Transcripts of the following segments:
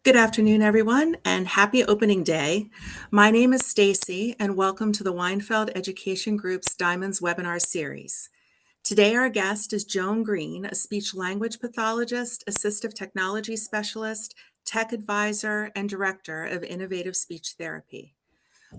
Good afternoon, everyone, and happy opening day. My name is Stacy, and welcome to the Weinfeld Education Group's Diamonds webinar series. Today, our guest is Joan Green, a speech language pathologist, assistive technology specialist, tech advisor, and director of innovative speech therapy.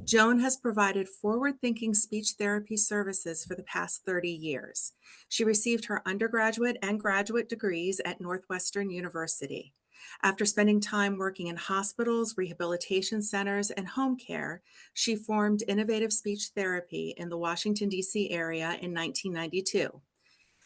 Joan has provided forward-thinking speech therapy services for the past 30 years. She received her undergraduate and graduate degrees at Northwestern University. After spending time working in hospitals, rehabilitation centers, and home care, she formed Innovative Speech Therapy in the Washington, D.C. area in 1992.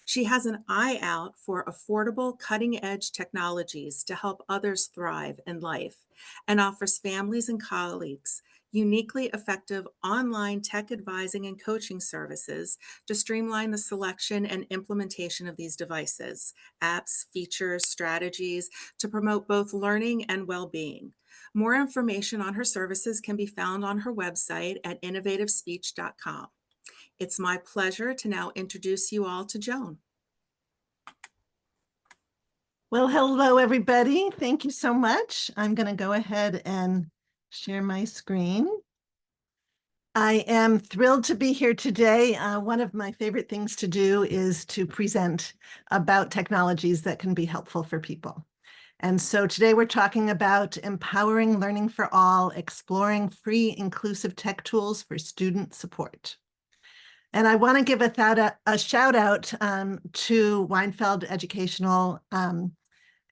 She has an eye out for affordable, cutting-edge technologies to help others thrive in life and offers families and colleagues uniquely effective online tech advising and coaching services to streamline the selection and implementation of these devices, apps, features, strategies to promote both learning and well-being. More information on her services can be found on her website at innovativespeech.com. It's my pleasure to now introduce you all to Joan. Well, hello, everybody. Thank you so much. I'm going to go ahead and share my screen. I am thrilled to be here today. One of my favorite things to do is to present about technologies that can be helpful for people. And so today we're talking about empowering learning for all, exploring free inclusive tech tools for student support. And I want to give a shout out to Weinfeld Educational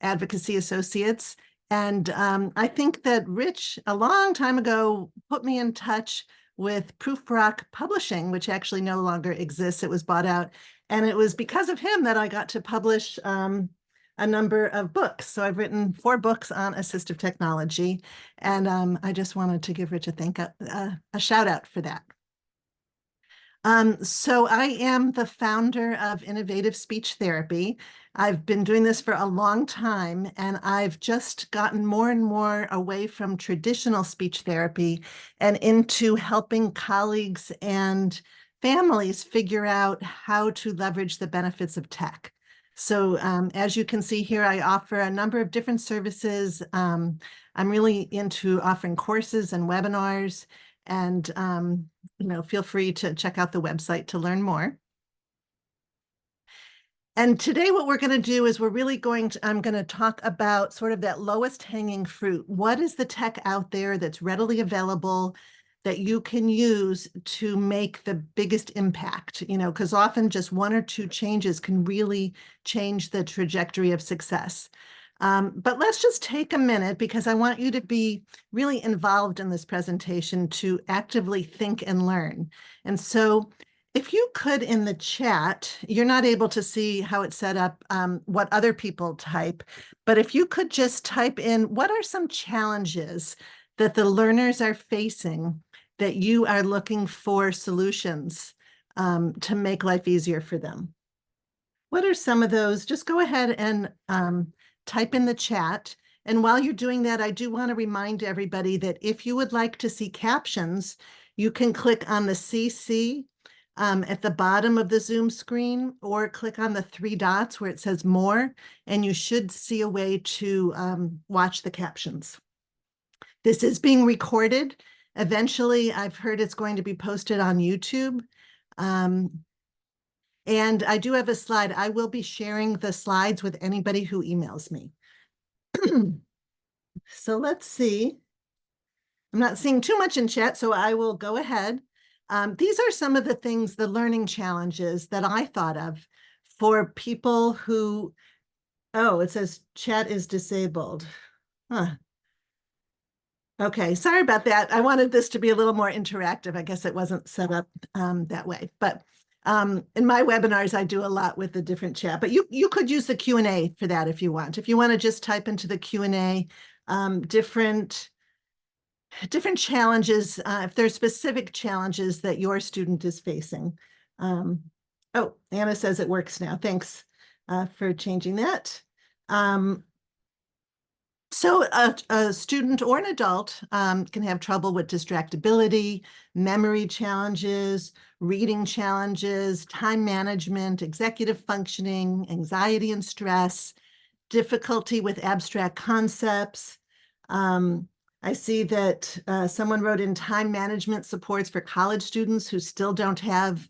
Advocacy Associates. And I think that Rich, a long time ago, put me in touch with Proofrock Publishing, which actually no longer exists. It was bought out. And it was because of him that I got to publish a number of books. So I've written 4 books on assistive technology. And I just wanted to give Rich a shout out for that. So I am the founder of Innovative Speech Therapy. I've been doing this for a long time, and I've just gotten more and more away from traditional speech therapy and into helping colleagues and families figure out how to leverage the benefits of tech. So as you can see here, I offer a number of different services. I'm really into offering courses and webinars, and feel free to check out the website to learn more. And today what we're going to do is I'm going to talk about sort of that lowest hanging fruit. What is the tech out there that's readily available that you can use to make the biggest impact? Because often just 1 or 2 changes can really change the trajectory of success. But let's just take a minute, because I want you to be really involved in this presentation to actively think and learn. And so if you could, in the chat, you're not able to see how it's set up, what other people type, but if you could just type in, what are some challenges that the learners are facing that you are looking for solutions to make life easier for them? What are some of those? Just go ahead and type in the chat. And while you're doing that, I do want to remind everybody that if you would like to see captions, you can click on the CC at the bottom of the Zoom screen, or click on the 3 dots where it says more, and you should see a way to watch the captions. This is being recorded. Eventually, I've heard it's going to be posted on YouTube. And I do have a slide. I will be sharing the slides with anybody who emails me. So let's see. I'm not seeing too much in chat, so I will go ahead. These are some of the things, the learning challenges that I thought of for people who, oh, it says chat is disabled. Huh. Okay, sorry about that. I wanted this to be a little more interactive. I guess it wasn't set up that way. But in my webinars, I do a lot with the different chat. But you could use the Q&A for that if you want. If you want to just type into the Q&A different challenges, if there's specific challenges that your student is facing. Oh, Anna says it works now. Thanks for changing that. So a student or an adult can have trouble with distractibility, memory challenges, reading challenges, time management, executive functioning, anxiety and stress, difficulty with abstract concepts, Um, I see that someone wrote in time management supports for college students who still don't have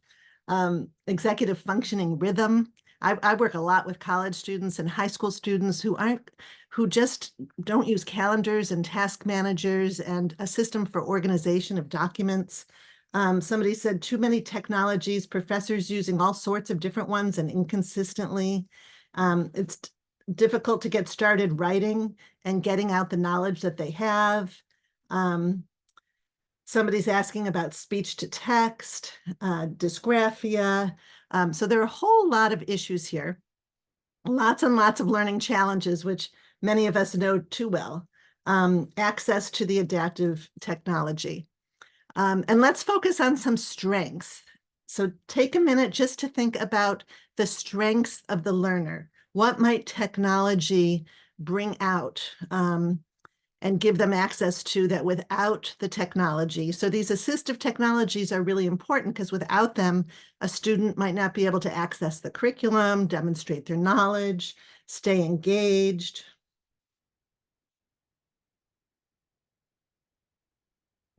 executive functioning rhythm. I work a lot with college students and high school students who just don't use calendars and task managers and a system for organization of documents. Somebody said too many technologies, professors using all sorts of different ones and inconsistently. It's difficult to get started writing and getting out the knowledge that they have. Um, Somebody's asking about speech to text, dysgraphia. So there are a whole lot of issues here, lots and lots of learning challenges, which many of us know too well. Access to the adaptive technology. And let's focus on some strengths. So take a minute just to think about the strengths of the learner. What might technology bring out and give them access to that without the technology? So these assistive technologies are really important because without them, a student might not be able to access the curriculum, demonstrate their knowledge, stay engaged.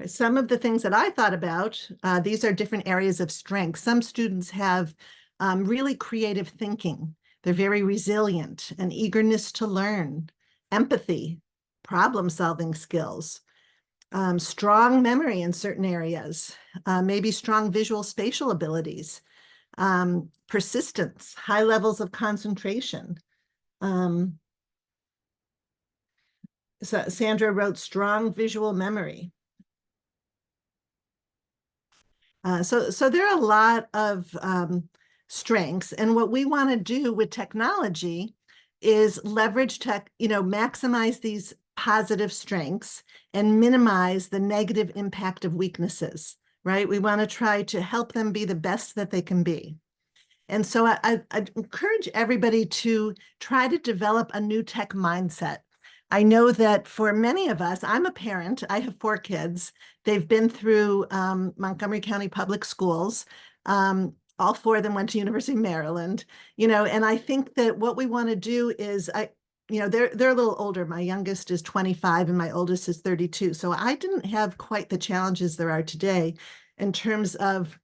Some of the things that I thought about, these are different areas of strength. Some students have really creative thinking. They're very resilient, an eagerness to learn, empathy, problem-solving skills, strong memory in certain areas, maybe strong visual spatial abilities, persistence, high levels of concentration. Um, so Sandra wrote strong visual memory. So there are a lot of strengths, and what we want to do with technology is leverage tech, maximize these positive strengths and minimize the negative impact of weaknesses, right? We want to try to help them be the best that they can be. And so I'd encourage everybody to try to develop a new tech mindset. I know that for many of us, I'm a parent, I have 4 kids. They've been through Montgomery County Public Schools. All 4 of them went to University of Maryland, and I think that what we want to do is they're a little older. My youngest is 25 and my oldest is 32. So I didn't have quite the challenges there are today in terms of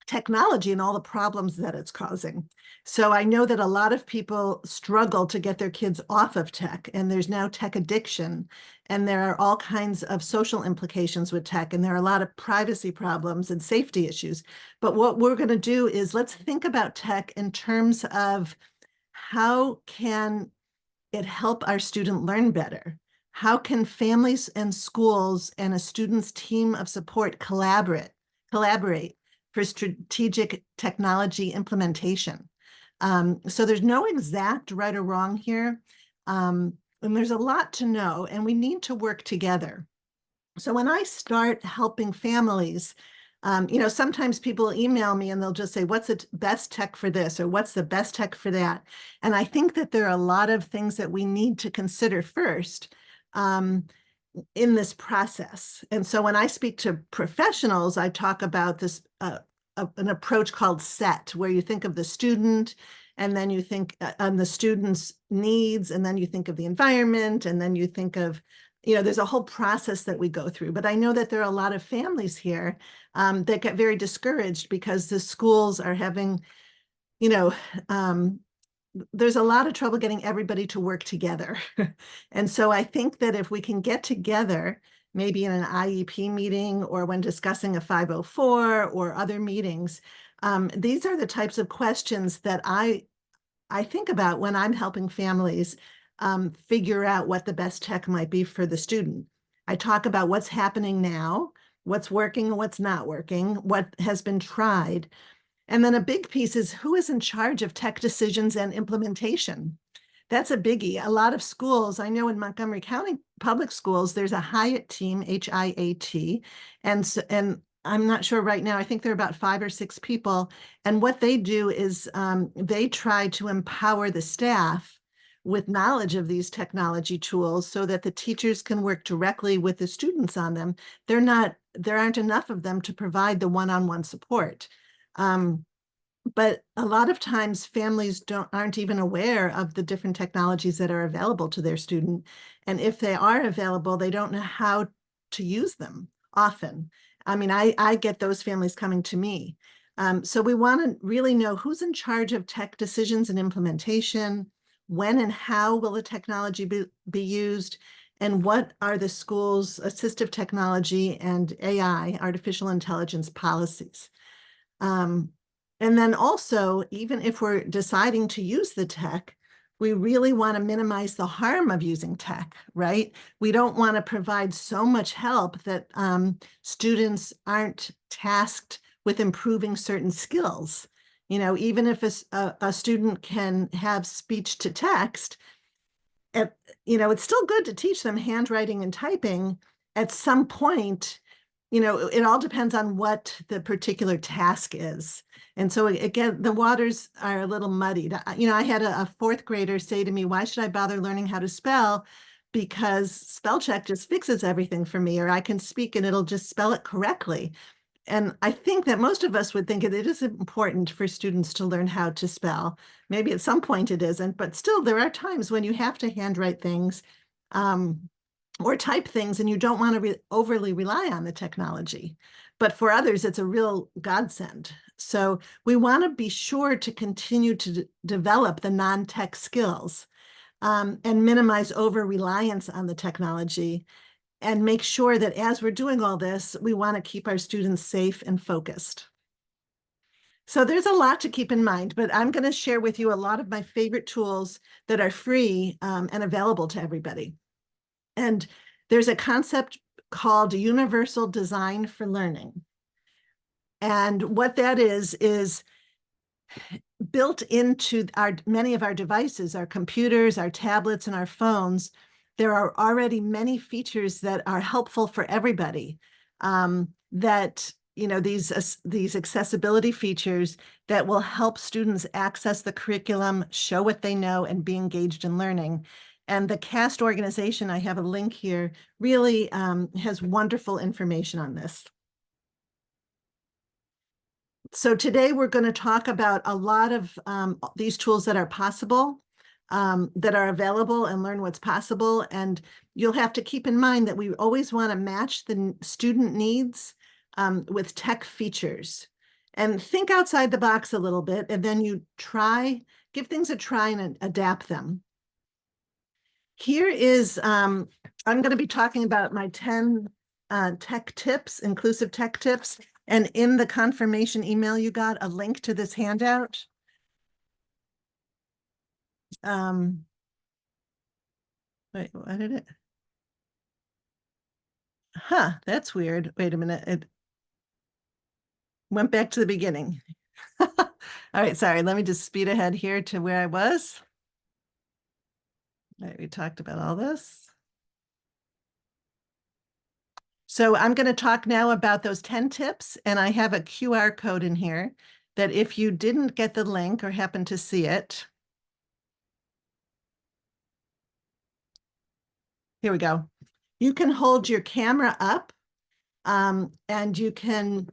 technology and all the problems that it's causing. So I know that a lot of people struggle to get their kids off of tech, and there's now tech addiction, and there are all kinds of social implications with tech, and there are a lot of privacy problems and safety issues. But what we're going to do is let's think about tech in terms of how can it help our student learn better? How can families and schools and a student's team of support collaborate for strategic technology implementation? So there's no exact right or wrong here. And there's a lot to know, and we need to work together. So when I start helping families, sometimes people email me and they'll just say, what's the best tech for this? Or what's the best tech for that? And I think that there are a lot of things that we need to consider first in this process. And so when I speak to professionals, I talk about this, an approach called SET, where you think of the student, and then you think on the student's needs, and then you think of the environment, and then you think of, there's a whole process that we go through. But I know that there are a lot of families here that get very discouraged because the schools are having, there's a lot of trouble getting everybody to work together. And so I think that if we can get together, maybe in an IEP meeting or when discussing a 504 or other meetings, these are the types of questions that I think about when I'm helping families figure out what the best tech might be for the student. I talk about what's happening now, what's working and what's not working, what has been tried. And then a big piece is who is in charge of tech decisions and implementation. That's a biggie. A lot of schools, I know in Montgomery County Public Schools, there's a Hyatt team, HIAT, and I'm not sure right now, I think there are about 5 or 6 people. And what they do is they try to empower the staff with knowledge of these technology tools so that the teachers can work directly with the students on them. There aren't enough of them to provide the one-on-one support. But a lot of times families aren't even aware of the different technologies that are available to their student. And if they are available, they don't know how to use them often. I mean, I get those families coming to me. So we want to really know who's in charge of tech decisions and implementation, when and how will the technology be used, and what are the school's assistive technology and AI, artificial intelligence policies. Um, and then also, even if we're deciding to use the tech, we really want to minimize the harm of using tech, right? We don't want to provide so much help that students aren't tasked with improving certain skills. You know, even if a student can have speech to text, it's still good to teach them handwriting and typing at some point. It all depends on what the particular task is. And so again, the waters are a little muddied. I had a fourth grader say to me, why should I bother learning how to spell? Because spell check just fixes everything for me, or I can speak and it'll just spell it correctly. And I think that most of us would think it is important for students to learn how to spell. Maybe at some point it isn't, but still there are times when you have to handwrite things or type things and you don't want to overly rely on the technology. But for others, it's a real godsend. So we want to be sure to continue to develop the non-tech skills and minimize over-reliance on the technology, and make sure that as we're doing all this, we want to keep our students safe and focused. So there's a lot to keep in mind, but I'm going to share with you a lot of my favorite tools that are free and available to everybody. And there's a concept called universal design for learning. And what that is built into many of our devices, our computers, our tablets, and our phones. There are already many features that are helpful for everybody. These accessibility features that will help students access the curriculum, show what they know, and be engaged in learning. And the CAST organization, I have a link here, really has wonderful information on this. So today we're going to talk about a lot of these tools that are possible, that are available, and learn what's possible. And you'll have to keep in mind that we always want to match the student needs with tech features. And think outside the box a little bit, and then give things a try and adapt them. Here is, I'm going to be talking about my 10 tech tips, inclusive tech tips. And in the confirmation email, you got a link to this handout. Wait, what did it? Huh, that's weird. Wait a minute. It went back to the beginning. All right, sorry. Let me just speed ahead here to where I was. All right, we talked about all this. So I'm going to talk now about those 10 tips, and I have a QR code in here that if you didn't get the link or happen to see it, here we go. You can hold your camera up and you can,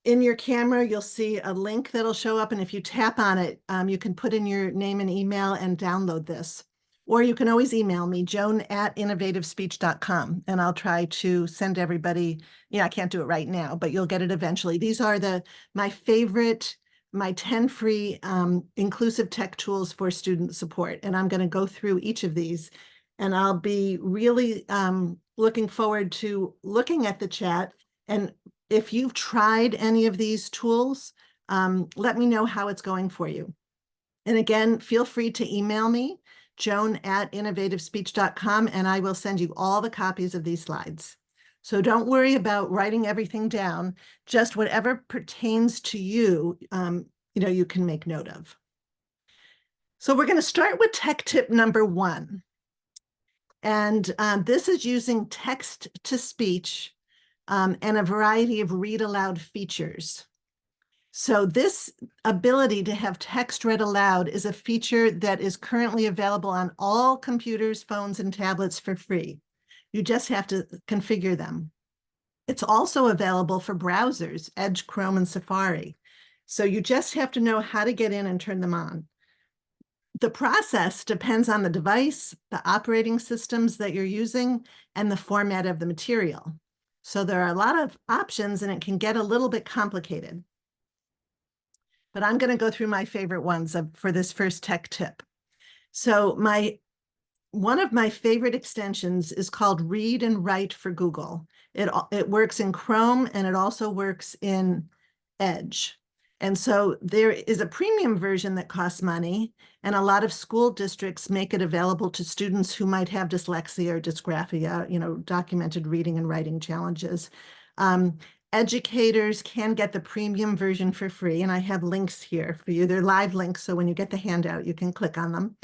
in your camera, you'll see a link that'll show up. And if you tap on it, you can put in your name and email and download this. Or you can always email me, joan@innovativespeech.com, and I'll try to send everybody, I can't do it right now, but you'll get it eventually. These are my 10 free inclusive tech tools for student support. And I'm going to go through each of these, and I'll be really looking forward to looking at the chat. And if you've tried any of these tools, let me know how it's going for you. And again, feel free to email me, joan@innovativespeech.com, and I will send you all the copies of these slides. So don't worry about writing everything down, just whatever pertains to you, you can make note of. So we're going to start with tech tip number 1. And this is using text to speech and a variety of read aloud features. So this ability to have text read aloud is a feature that is currently available on all computers, phones, and tablets for free. You just have to configure them. It's also available for browsers, Edge, Chrome, and Safari. So you just have to know how to get in and turn them on. The process depends on the device, the operating systems that you're using, and the format of the material. So there are a lot of options and it can get a little bit complicated. But I'm going to go through my favorite ones for this first tech tip. So one of my favorite extensions is called Read and Write for Google. It works in Chrome and it also works in Edge. And so there is a premium version that costs money, and a lot of school districts make it available to students who might have dyslexia or dysgraphia, documented reading and writing challenges. Educators can get the premium version for free, and I have links here for you. They're live links, so when you get the handout, you can click on them.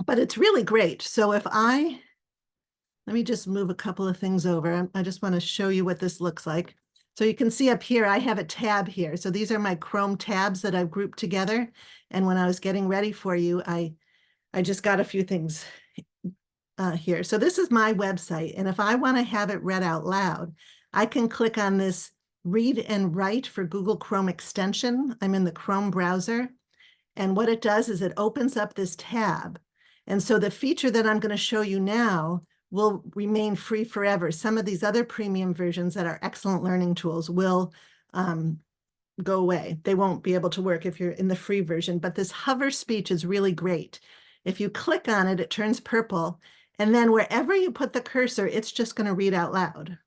But it's really great. So let me just move a couple of things over. I just want to show you what this looks like. So you can see up here, I have a tab here. So these are my Chrome tabs that I've grouped together. And when I was getting ready for you, I just got a few things here. So this is my website. And if I want to have it read out loud, I can click on this Read and Write for Google Chrome extension. I'm in the Chrome browser. And what it does is it opens up this tab. And so the feature that I'm going to show you now will remain free forever. Some of these other premium versions that are excellent learning tools will go away. They won't be able to work if you're in the free version, but this hover speech is really great. If you click on it, it turns purple, and then wherever you put the cursor, it's just going to read out loud.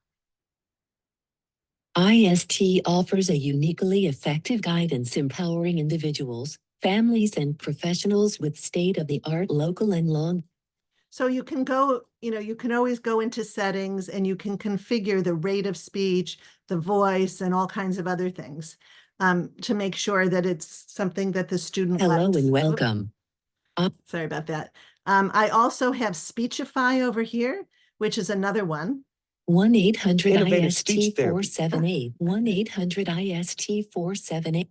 IST offers a uniquely effective guidance empowering individuals, families, and professionals with state-of-the-art local and long. So you can go, you can always go into settings and you can configure the rate of speech, the voice, and all kinds of other things to make sure that it's something that the student Hello likes. and welcome. Sorry about that. I also have Speechify over here, which is another one. 1-800-IST-478. 1-800-IST-478.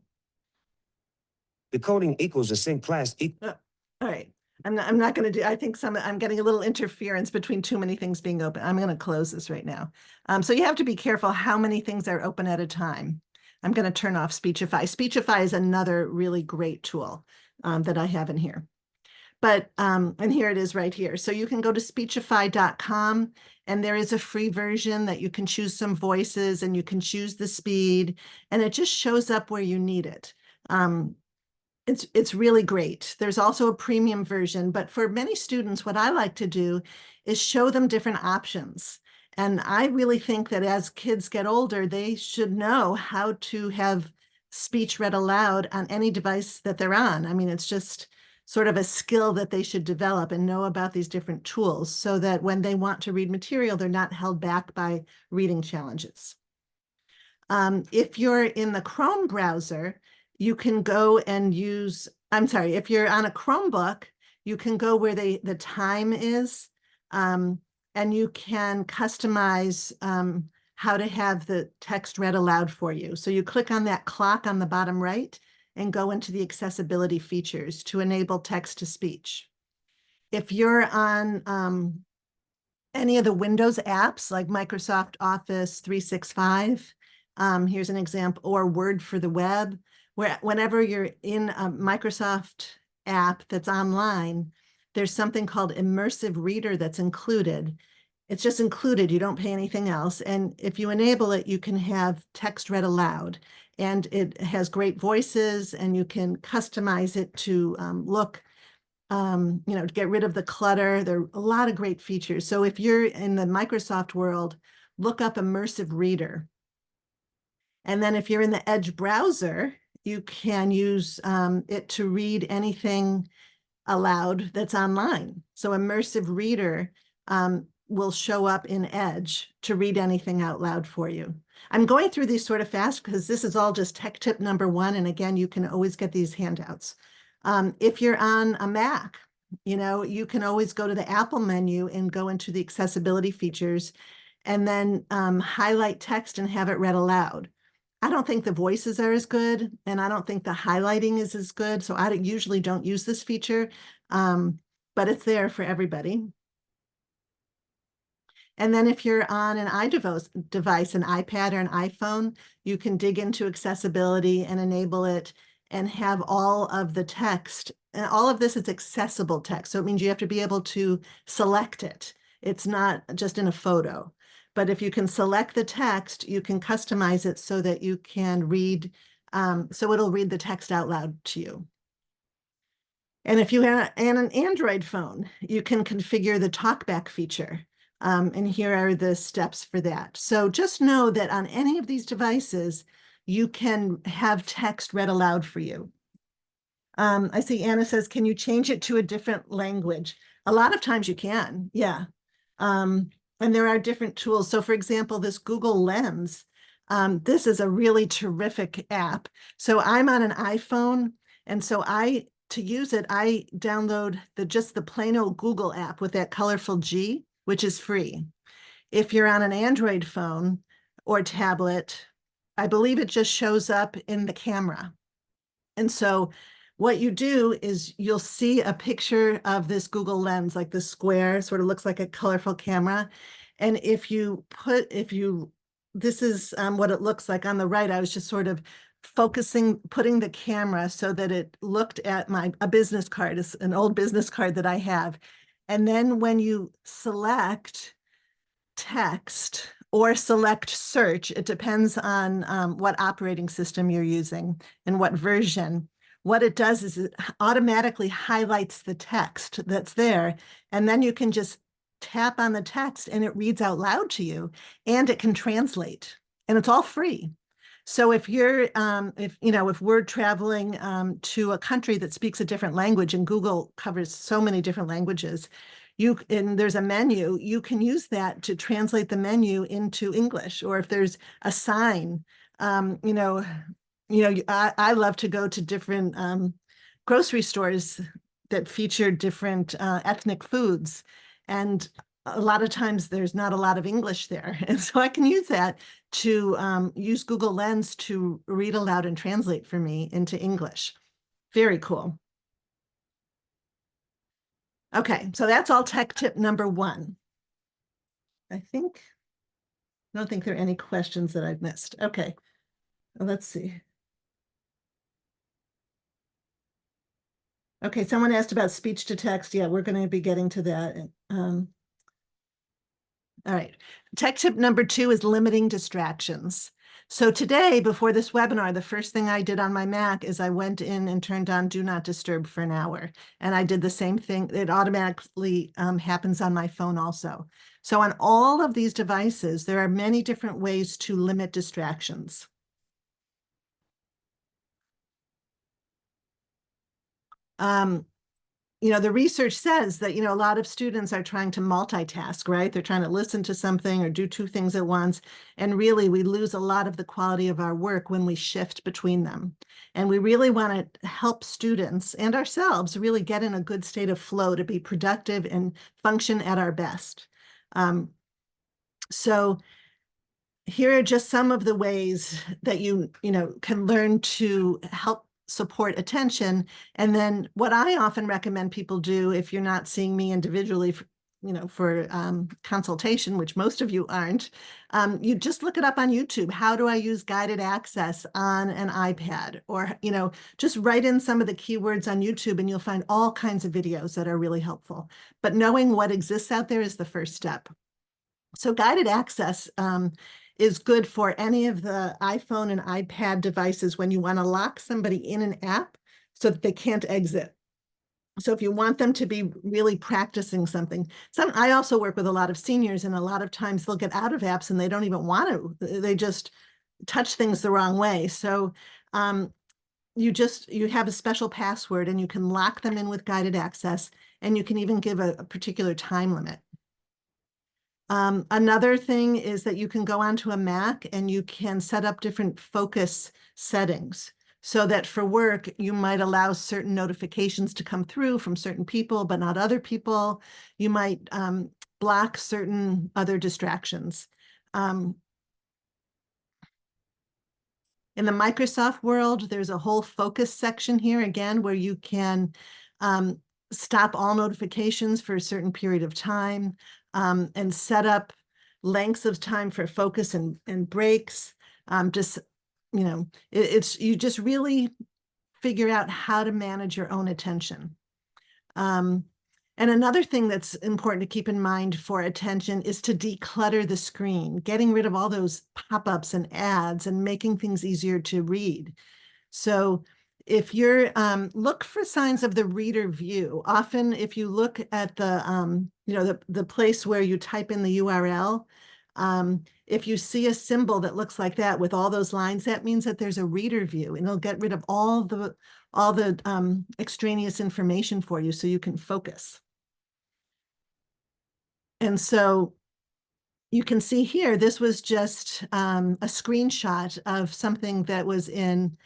The coding equals the same class. All right. I'm not going to do, I think I'm getting a little interference between too many things being open. I'm going to close this right now. So you have to be careful how many things are open at a time. I'm going to turn off Speechify. Speechify is another really great tool that I have in here. But, and here it is right here. So you can go to speechify.com and there is a free version that you can choose some voices and you can choose the speed and it just shows up where you need it. It's really great. There's also a premium version, but for many students, what I like to do is show them different options. And I really think that as kids get older, they should know how to have speech read aloud on any device that they're on. I mean, it's just sort of a skill that they should develop and know about these different tools so that when they want to read material, they're not held back by reading challenges. If you're in the Chrome browser, you can go and use, if you're on a Chromebook, you can go where the time is, and you can customize how to have the text read aloud for you. So you click on that clock on the bottom right and go into the accessibility features to enable text to speech. If you're on any of the Windows apps like Microsoft Office 365, here's an example, or Word for the web, where whenever you're in a Microsoft app that's online, there's something called Immersive Reader that's included. It's just included, you don't pay anything else. And if you enable it, you can have text read aloud. And it has great voices and you can customize it to look, to get rid of the clutter. There are a lot of great features. So if you're in the Microsoft world, look up Immersive Reader. And then if you're in the Edge browser, you can use it to read anything aloud that's online. So Immersive Reader will show up in Edge to read anything out loud for you. I'm going through these sort of fast because this is all just tech tip number one. And again, you can always get these handouts. If you're on a Mac, you can always go to the Apple menu and go into the accessibility features and then highlight text and have it read aloud. I don't think the voices are as good, and I don't think the highlighting is as good. So I usually don't use this feature, but it's there for everybody. And then if you're on an device, an iPad or an iPhone, you can dig into accessibility and enable it and have all of the text. And all of this is accessible text. So it means you have to be able to select it. It's not just in a photo. But if you can select the text, you can customize it so that you can read, so it'll read the text out loud to you. And if you have an Android phone, you can configure the talkback feature. And here are the steps for that. So just know that on any of these devices, you can have text read aloud for you. I see Anna says, can you change it to a different language? A lot of times you can, yeah. And there are different tools. So for example, this Google Lens, this is a really terrific app. So I'm on an iPhone, and so to use it, I download just the plain old Google app with that colorful G, which is free. If you're on an Android phone or tablet, I believe it just shows up in the camera. And so what you do is you'll see a picture of this Google Lens, like this square, sort of looks like a colorful camera. And this is what it looks like on the right. I was just sort of putting the camera so that it looked at a business card, an old business card that I have. And then when you select text or select search, it depends on what operating system you're using and what version. What it does is it automatically highlights the text that's there, and then you can just tap on the text and it reads out loud to you, and it can translate, and it's all free. So if we're traveling to a country that speaks a different language, and Google covers so many different languages, and there's a menu, you can use that to translate the menu into English. Or if there's a sign, I love to go to different grocery stores that feature different ethnic foods. And a lot of times there's not a lot of English there. And so I can use that to use Google Lens to read aloud and translate for me into English. Very cool. Okay, so that's all tech tip number 1. I don't think there are any questions that I've missed. Okay, let's see. Okay, someone asked about speech to text. Yeah, we're going to be getting to that. All right, tech tip number 2 is limiting distractions. So today, before this webinar, the first thing I did on my Mac is I went in and turned on Do Not Disturb for an hour. And I did the same thing. It automatically happens on my phone also. So on all of these devices, there are many different ways to limit distractions. The research says that, a lot of students are trying to multitask, right? They're trying to listen to something or do 2 things at once. And really, we lose a lot of the quality of our work when we shift between them. And we really want to help students and ourselves really get in a good state of flow to be productive and function at our best. So here are just some of the ways that you can learn to help support attention. And then what I often recommend people do, if you're not seeing me individually for consultation, which most of you aren't, you just look it up on YouTube. How do I use guided access on an iPad? Or just write in some of the keywords on YouTube and you'll find all kinds of videos that are really helpful. But knowing what exists out there is the first step. So guided access is good for any of the iPhone and iPad devices when you want to lock somebody in an app so that they can't exit. So if you want them to be really practicing something. I also work with a lot of seniors, and a lot of times they'll get out of apps and they don't even want to. They just touch things the wrong way. So you have a special password and you can lock them in with guided access, and you can even give a particular time limit. Another thing is that you can go onto a Mac and you can set up different focus settings so that for work, you might allow certain notifications to come through from certain people, but not other people. You might block certain other distractions. In the Microsoft world, there's a whole focus section here, again, where you can stop all notifications for a certain period of time, and set up lengths of time for focus and breaks. Just, you just really figure out how to manage your own attention. And another thing that's important to keep in mind for attention is to declutter the screen, getting rid of all those pop-ups and ads and making things easier to read. So if you're, look for signs of the reader view. Often if you look at the place where you type in the URL, if you see a symbol that looks like that with all those lines, that means that there's a reader view, and it'll get rid of all the extraneous information for you so you can focus. And so you can see here, this was just a screenshot of something that was in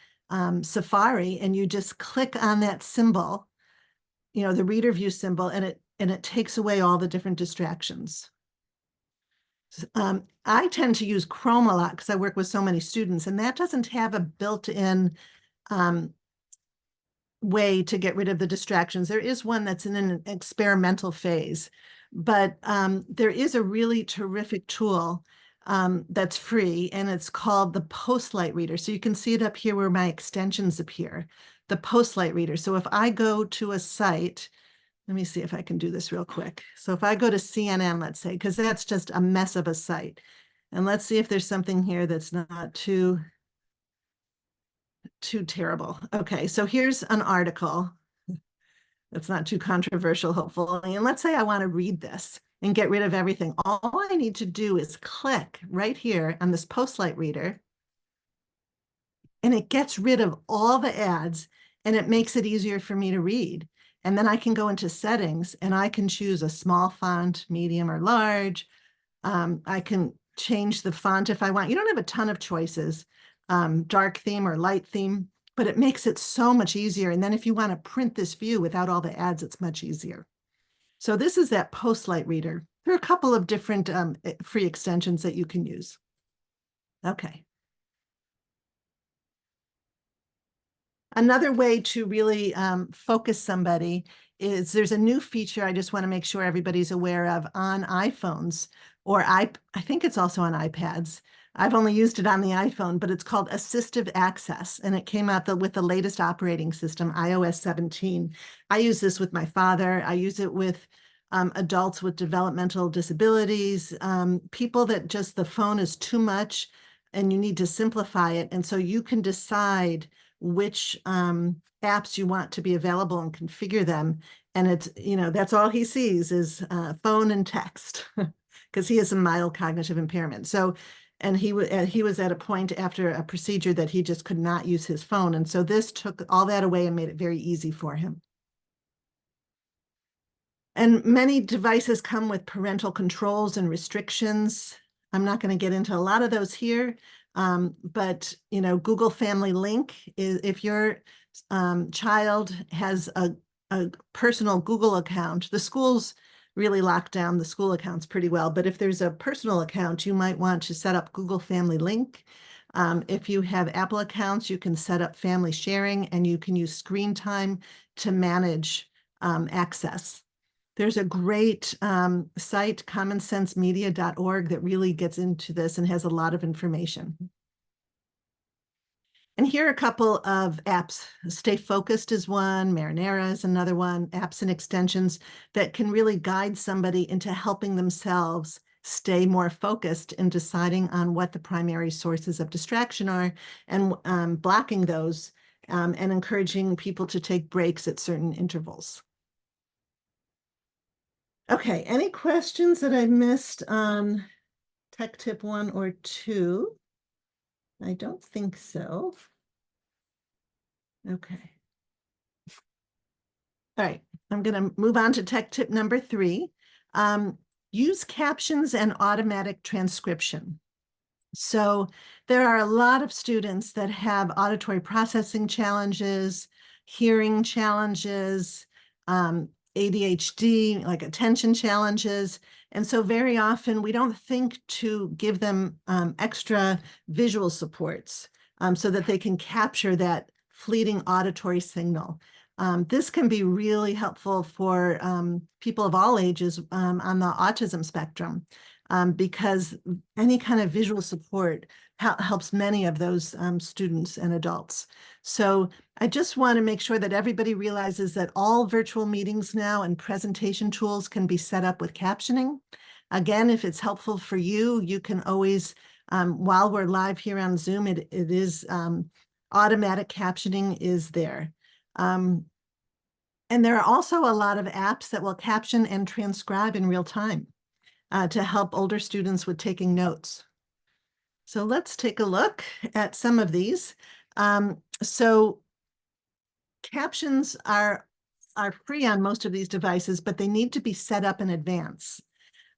Safari, and you just click on that symbol, the reader view symbol, and it takes away all the different distractions. I tend to use Chrome a lot because I work with so many students, and that doesn't have a built-in way to get rid of the distractions. There is one that's in an experimental phase, but there is a really terrific tool that's free, and it's called the Postlight Reader. So you can see it up here where my extensions appear, the Postlight Reader. So if I go to a site, let me see if I can do this real quick. So if I go to CNN, let's say, because that's just a mess of a site. And let's see if there's something here that's not too terrible. Okay, so here's an article that's not too controversial, hopefully. And let's say I want to read this and get rid of everything. All I need to do is click right here on this Postlight Reader, and it gets rid of all the ads, and it makes it easier for me to read. And then I can go into settings, and I can choose a small font, medium, or large. I can change the font if I want. You don't have a ton of choices, dark theme or light theme, but it makes it so much easier. And then if you want to print this view without all the ads, it's much easier. So this is that Postlight Reader. There are a couple of different free extensions that you can use. Okay. Another way to really focus somebody is there's a new feature I just want to make sure everybody's aware of on iPhones, or I think it's also on iPads. I've only used it on the iPhone, but it's called Assistive Access, and it came out with the latest operating system, iOS 17. I use this with my father. I use it with adults with developmental disabilities, people that just the phone is too much and you need to simplify it. And so you can decide which apps you want to be available and configure them. And it's, that's all he sees is phone and text because he has a mild cognitive impairment. So, and he was at a point after a procedure that he just could not use his phone. And so this took all that away and made it very easy for him. And many devices come with parental controls and restrictions. I'm not going to get into a lot of those here. But Google Family Link is if your child has a personal Google account. The schools really lock down the school accounts pretty well, but if there's a personal account, you might want to set up Google Family Link. If you have Apple accounts, you can set up family sharing, and you can use screen time to manage access. There's a great site, commonsensemedia.org, that really gets into this and has a lot of information. And here are a couple of apps. Stay Focused is one, Marinara is another one, apps and extensions that can really guide somebody into helping themselves stay more focused in deciding on what the primary sources of distraction are, and blocking those, and encouraging people to take breaks at certain intervals. Okay, any questions that I missed on tech tip 1 or 2? I don't think so. Okay. All right, I'm going to move on to tech tip number 3. Use captions and automatic transcription. So there are a lot of students that have auditory processing challenges, hearing challenges, ADHD, like attention challenges. And so very often we don't think to give them extra visual supports so that they can capture that fleeting auditory signal. This can be really helpful for people of all ages on the autism spectrum. because any kind of visual support helps many of those students and adults. So I just want to make sure that everybody realizes that all virtual meetings now and presentation tools can be set up with captioning. Again, if it's helpful for you, you can always, while we're live here on Zoom, it is automatic captioning is there. And there are also a lot of apps that will caption and transcribe in real time to help older students with taking notes. So let's take a look at some of these. So captions are free on most of these devices, but they need to be set up in advance.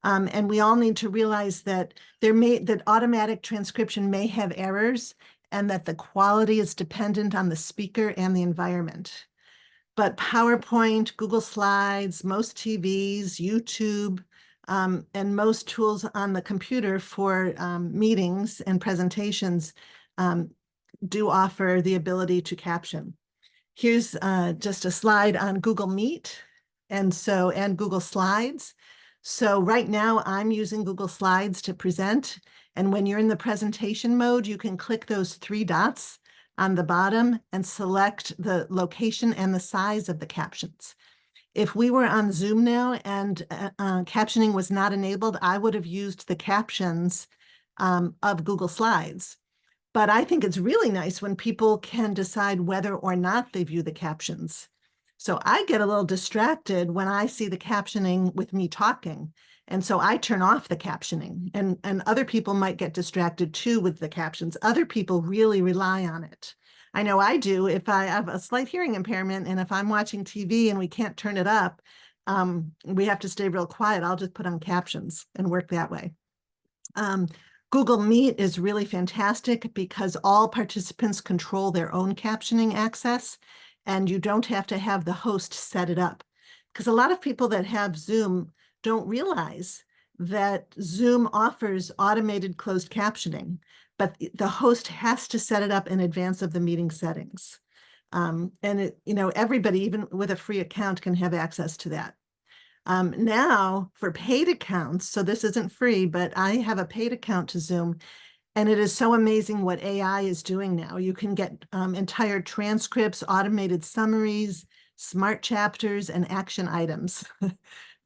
And we all need to realize that that automatic transcription may have errors and that the quality is dependent on the speaker and the environment. But PowerPoint, Google Slides, most TVs, YouTube, and most tools on the computer for meetings and presentations do offer the ability to caption. Here's just a slide on Google Meet and Google Slides. So right now I'm using Google Slides to present. And when you're in the presentation mode, you can click those three dots on the bottom and select the location and the size of the captions. If we were on Zoom now and captioning was not enabled, I would have used the captions of Google Slides. But I think it's really nice when people can decide whether or not they view the captions. So I get a little distracted when I see the captioning with me talking. And so I turn off the captioning, and other people might get distracted too with the captions. Other people really rely on it. I know I do. If I have a slight hearing impairment and if I'm watching TV and we can't turn it up, we have to stay real quiet. I'll just put on captions and work that way. Google Meet is really fantastic because all participants control their own captioning access, and you don't have to have the host set it up. Because a lot of people that have Zoom don't realize that Zoom offers automated closed captioning, but the host has to set it up in advance of the meeting settings. And everybody, even with a free account, can have access to that. Now for paid accounts, so this isn't free, but I have a paid account to Zoom, and it is so amazing what AI is doing now. You can get entire transcripts, automated summaries, smart chapters, and action items.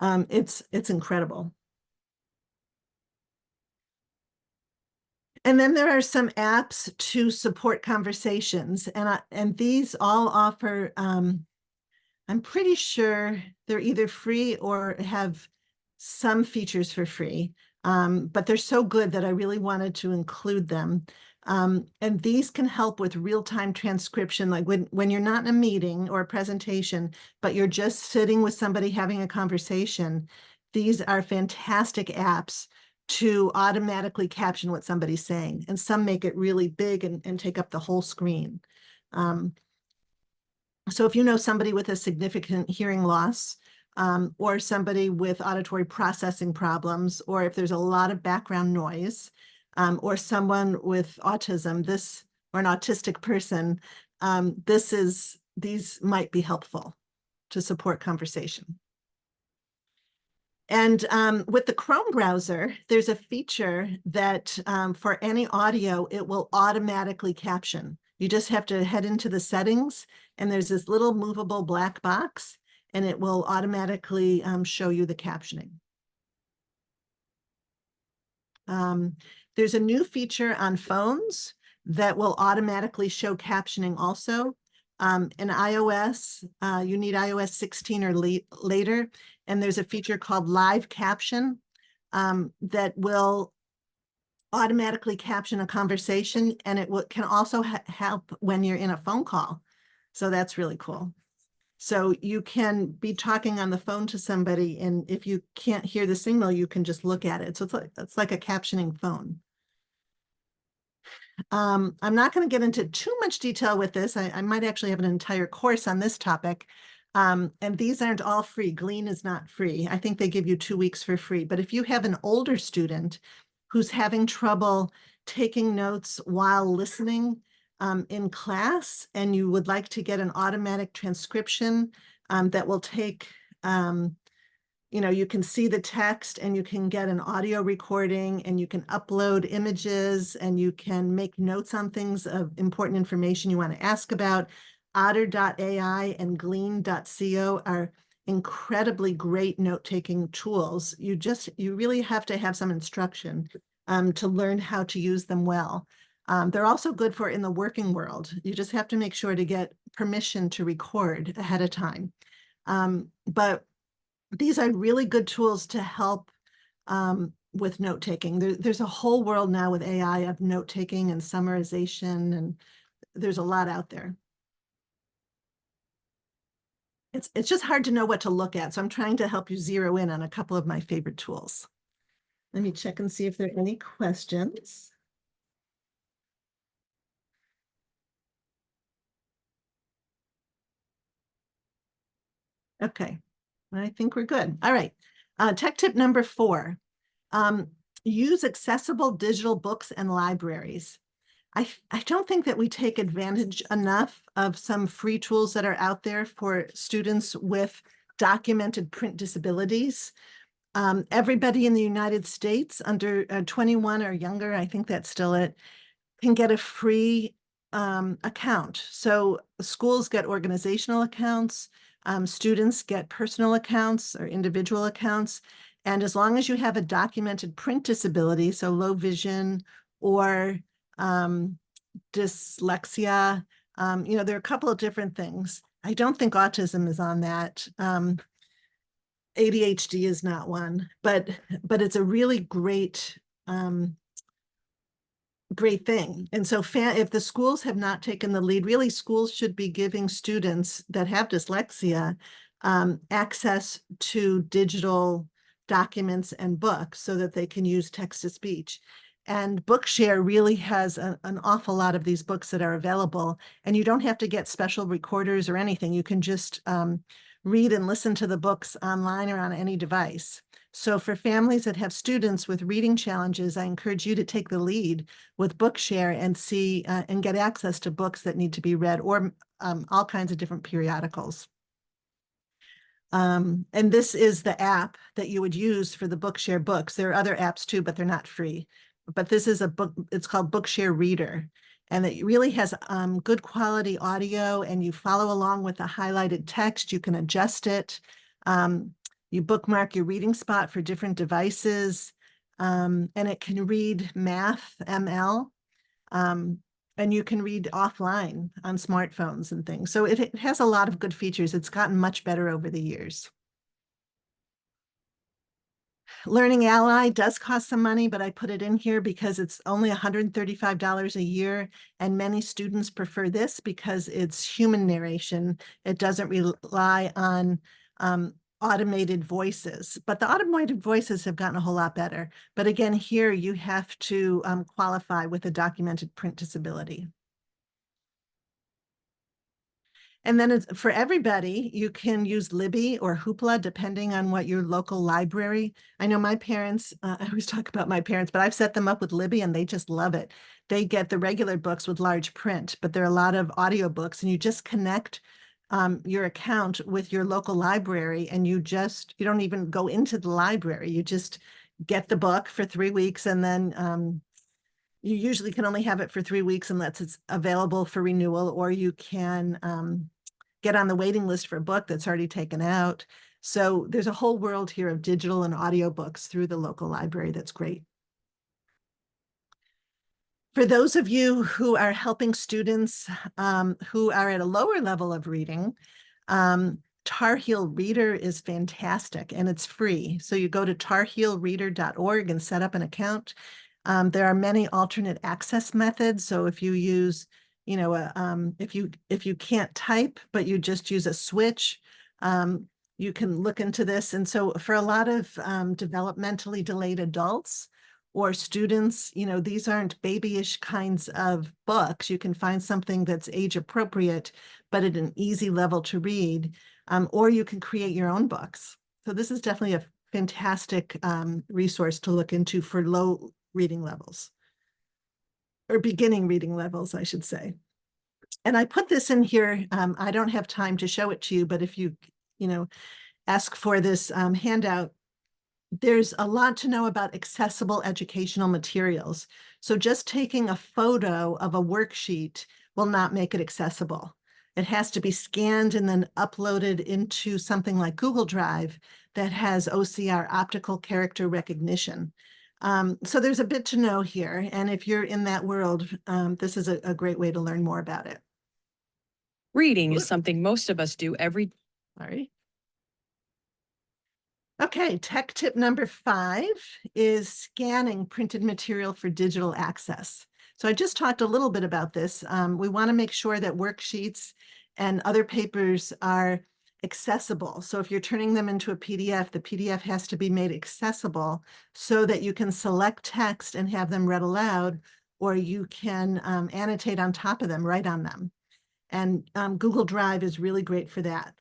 It's incredible. And then there are some apps to support conversations, and these all offer, I'm pretty sure they're either free or have some features for free, but they're so good that I really wanted to include them. And these can help with real-time transcription, like when you're not in a meeting or a presentation, but you're just sitting with somebody having a conversation. These are fantastic apps to automatically caption what somebody's saying. And some make it really big and take up the whole screen. So if you know somebody with a significant hearing loss, or somebody with auditory processing problems, or if there's a lot of background noise, or someone with autism, or an autistic person, these might be helpful to support conversation. And with the Chrome browser, there's a feature that for any audio, it will automatically caption. You just have to head into the settings, and there's this little movable black box, and it will automatically show you the captioning. There's a new feature on phones that will automatically show captioning also. In iOS, you need iOS 16 or later, and there's a feature called Live Caption that will automatically caption a conversation, and it can also help when you're in a phone call. So that's really cool. So you can be talking on the phone to somebody, and if you can't hear the signal, you can just look at it. So it's like a captioning phone. I'm not going to get into too much detail with this. I might actually have an entire course on this topic. And these aren't all free. Glean is not free. I think they give you 2 weeks for free. But if you have an older student who's having trouble taking notes while listening in class, and you would like to get an automatic transcription that will take you can see the text and you can get an audio recording and you can upload images and you can make notes on things of important information you want to ask about. Otter.ai and Glean.co are incredibly great note-taking tools. You really have to have some instruction to learn how to use them well. They're also good for in the working world. You just have to make sure to get permission to record ahead of time. But these are really good tools to help with note-taking. There's a whole world now with AI of note-taking and summarization, and there's a lot out there. It's just hard to know what to look at, so I'm trying to help you zero in on a couple of my favorite tools. Let me check and see if there are any questions. Okay, I think we're good. All right, tech tip number 4. Use accessible digital books and libraries. I don't think that we take advantage enough of some free tools that are out there for students with documented print disabilities. Everybody in the United States under 21 or younger, I think that's still it, can get a free account. So schools get organizational accounts, students get personal accounts or individual accounts. And as long as you have a documented print disability, so low vision or dyslexia, there are a couple of different things. I don't think autism is on that. ADHD is not one, but it's a really great great thing. And so if the schools have not taken the lead, really schools should be giving students that have dyslexia access to digital documents and books so that they can use text-to-speech. And Bookshare really has an awful lot of these books that are available, and you don't have to get special recorders or anything. You can just read and listen to the books online or on any device. So for families that have students with reading challenges, I encourage you to take the lead with Bookshare and see and get access to books that need to be read, or all kinds of different periodicals. And this is the app that you would use for the Bookshare books. There are other apps too, but they're not free. But this is a book, it's called Bookshare Reader. And it really has good quality audio, and you follow along with the highlighted text. You can adjust it. You bookmark your reading spot for different devices, and it can read math, ML, and you can read offline on smartphones and things. So it has a lot of good features. It's gotten much better over the years. Learning Ally does cost some money, but I put it in here because it's only $135 a year, and many students prefer this because it's human narration. It doesn't rely on automated voices, but the automated voices have gotten a whole lot better. But again, here you have to qualify with a documented print disability. And then for everybody, you can use Libby or Hoopla, depending on what your local library. I know my parents, I always talk about my parents, but I've set them up with Libby and they just love it. They get the regular books with large print, but there are a lot of audiobooks, and you just connect your account with your local library, and you don't even go into the library. You just get the book for 3 weeks, and then you usually can only have it for 3 weeks unless it's available for renewal, or you can get on the waiting list for a book that's already taken out. So there's a whole world here of digital and audiobooks through the local library that's great. For those of you who are helping students who are at a lower level of reading, Tar Heel Reader is fantastic, and it's free. So you go to tarheelreader.org and set up an account. There are many alternate access methods. So if you use, if you can't type, but you just use a switch, you can look into this. And so for a lot of developmentally delayed adults or students, these aren't babyish kinds of books. You can find something that's age appropriate, but at an easy level to read, or you can create your own books. So this is definitely a fantastic resource to look into for low reading levels, or beginning reading levels, I should say. And I put this in here. I don't have time to show it to you, but if you ask for this handout, there's a lot to know about accessible educational materials. So just taking a photo of a worksheet will not make it accessible. It has to be scanned and then uploaded into something like Google Drive that has OCR, optical character recognition. So there's a bit to know here. And if you're in that world, this is a great way to learn more about it. Reading is something most of us do every. Sorry. Okay, tech tip number 5 is scanning printed material for digital access. So I just talked a little bit about this. We want to make sure that worksheets and other papers are accessible. So if you're turning them into a PDF, the PDF has to be made accessible so that you can select text and have them read aloud, or you can annotate on top of them, write on them. And Google Drive is really great for that.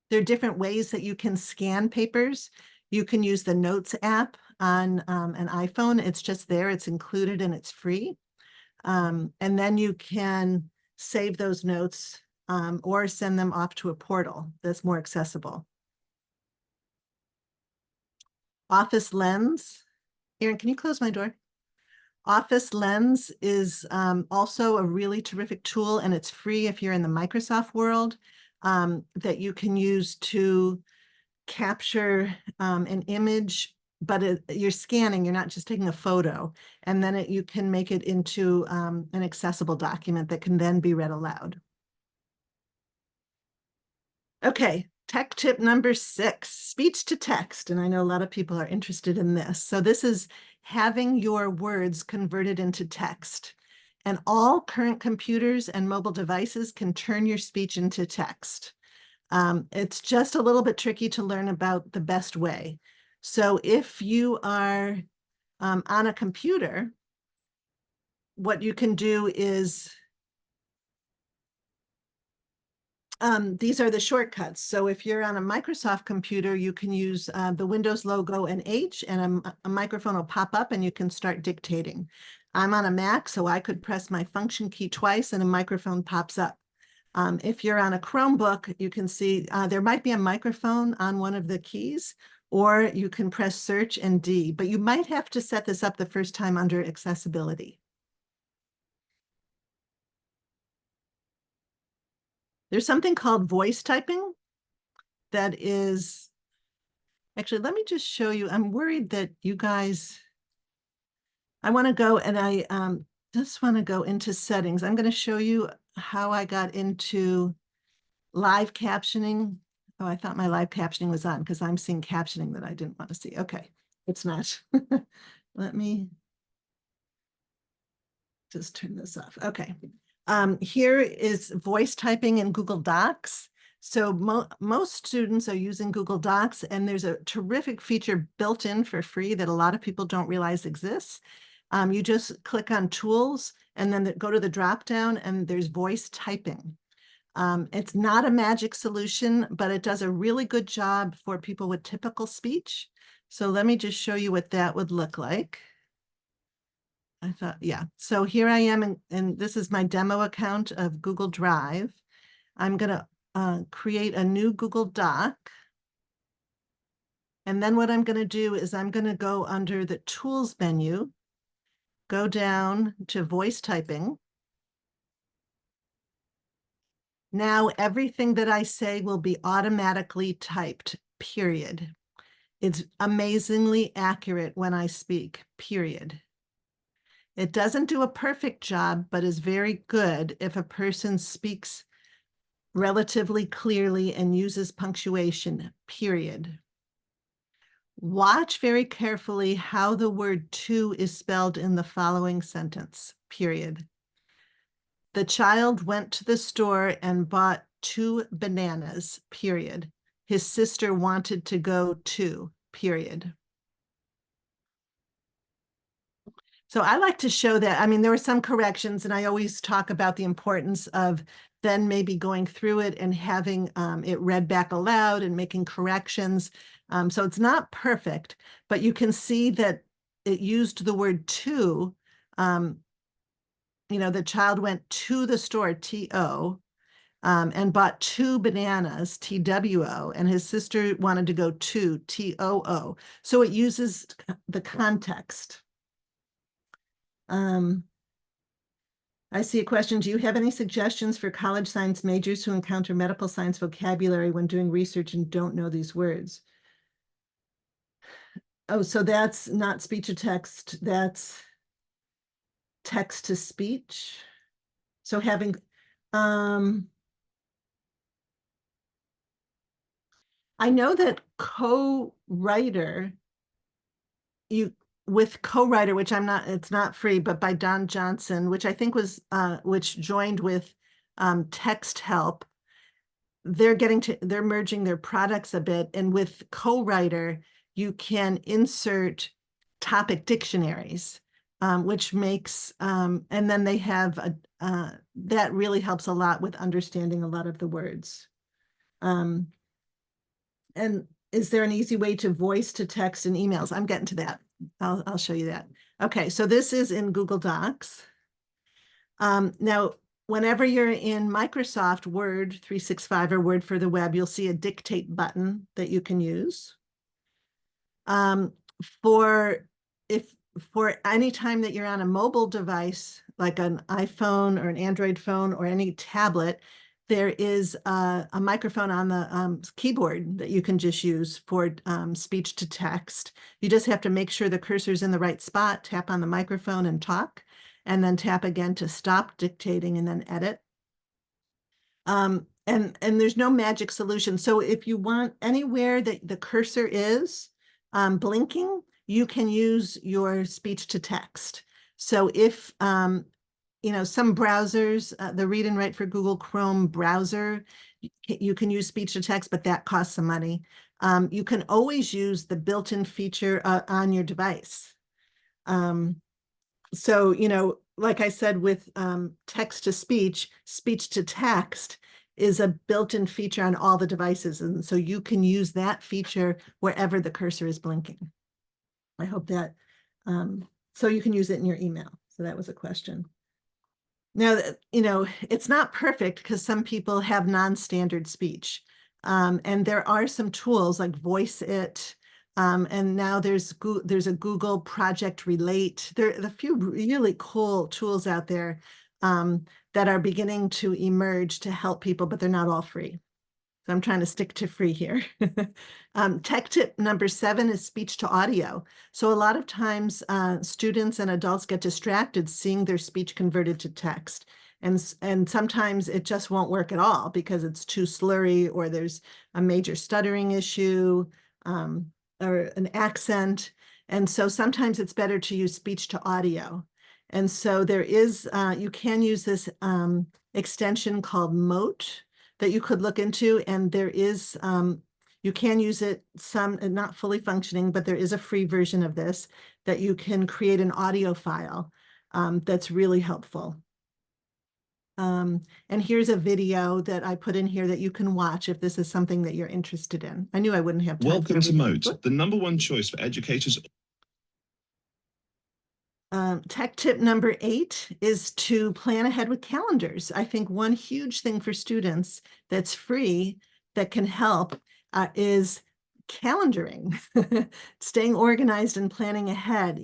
There are different ways that you can scan papers. You can use the Notes app on an iPhone. It's just there, it's included and it's free. And then you can save those notes or send them off to a portal that's more accessible. Office Lens. Erin, can you close my door? Office Lens is also a really terrific tool, and it's free if you're in the Microsoft world, that you can use to capture an image, but you're scanning, you're not just taking a photo, and then you can make it into an accessible document that can then be read aloud. Okay, tech tip number 6, speech to text. And I know a lot of people are interested in this. So this is having your words converted into text. And all current computers and mobile devices can turn your speech into text. It's just a little bit tricky to learn about the best way. So if you are on a computer, what you can do is these are the shortcuts. So if you're on a Microsoft computer, you can use the Windows logo and H, and a microphone will pop up and you can start dictating. I'm on a Mac, so I could press my function key twice and a microphone pops up. If you're on a Chromebook, you can see there might be a microphone on one of the keys, or you can press search and D, but you might have to set this up the first time under accessibility. There's something called voice typing that is, actually, let me just show you. I'm worried that you guys, I want to go and I just want to go into settings. I'm going to show you how I got into live captioning. Oh, I thought my live captioning was on because I'm seeing captioning that I didn't want to see. Okay, it's not. Let me just turn this off. Okay. Here is voice typing in Google Docs. So most students are using Google Docs, and there's a terrific feature built in for free that a lot of people don't realize exists. You just click on tools and then go to the drop down, and there's voice typing. It's not a magic solution, but it does a really good job for people with typical speech. So let me just show you what that would look like. I thought, yeah. So here I am, and this is my demo account of Google Drive. I'm going to create a new Google Doc. And then what I'm going to do is I'm going to go under the Tools menu, go down to voice typing. Now everything that I say will be automatically typed, period. It's amazingly accurate when I speak, period. It doesn't do a perfect job, but is very good if a person speaks relatively clearly and uses punctuation, period. Watch very carefully how the word to is spelled in the following sentence, period. The child went to the store and bought 2 bananas, period. His sister wanted to go too, period. So I like to show that. I mean, there were some corrections, and I always talk about the importance of then maybe going through it and having it read back aloud and making corrections. So it's not perfect, but you can see that it used the word to. The child went to the store, T-O, and bought 2 bananas, TWO, and his sister wanted to go 2, TOO. So it uses the context. I see a question. Do you have any suggestions for college science majors who encounter medical science vocabulary when doing research and don't know these words? Oh, so that's not speech to text, that's text to speech. So having, I know that co-writer, with co-writer, which it's not free, but by Don Johnson, which I think was, which joined with Text Help, they're merging their products a bit. And with co-writer, you can insert topic dictionaries, which makes, and then they have, that really helps a lot with understanding a lot of the words. And is there an easy way to voice to text and emails? I'm getting to that. I'll show you that. Okay, so this is in Google Docs. Now, whenever you're in Microsoft Word 365 or Word for the web, you'll see a dictate button that you can use. For any time that you're on a mobile device, like an iPhone or an Android phone or any tablet, there is a microphone on the keyboard that you can just use for speech to text. You just have to make sure the cursor's in the right spot, tap on the microphone and talk, and then tap again to stop dictating and then edit. And there's no magic solution. So if you want anywhere that the cursor is blinking, you can use your speech to text. So if some browsers, the read and write for Google Chrome browser, you can use speech to text, but that costs some money. You can always use the built-in feature on your device. So, like I said, with text to speech, speech to text is a built-in feature on all the devices. And so you can use that feature wherever the cursor is blinking. I hope that, so you can use it in your email. So that was a question. Now, it's not perfect because some people have non-standard speech. And there are some tools like Voice It. And now there's a Google Project Relate. There are a few really cool tools out there that are beginning to emerge to help people, but they're not all free. So I'm trying to stick to free here. Tech tip number 7 is speech to audio. So a lot of times students and adults get distracted seeing their speech converted to text. And sometimes it just won't work at all because it's too slurry or there's a major stuttering issue or an accent. And so sometimes it's better to use speech to audio. And so there is, you can use this extension called Moat that you could look into, and there is, you can use it, not fully functioning, but there is a free version of this that you can create an audio file that's really helpful. And here's a video that I put in here that you can watch if this is something that you're interested in. I knew I wouldn't have time. Welcome to Moat, the #1 choice for educators. Tech tip number 8 is to plan ahead with calendars. I think one huge thing for students that's free that can help is calendaring, staying organized and planning ahead.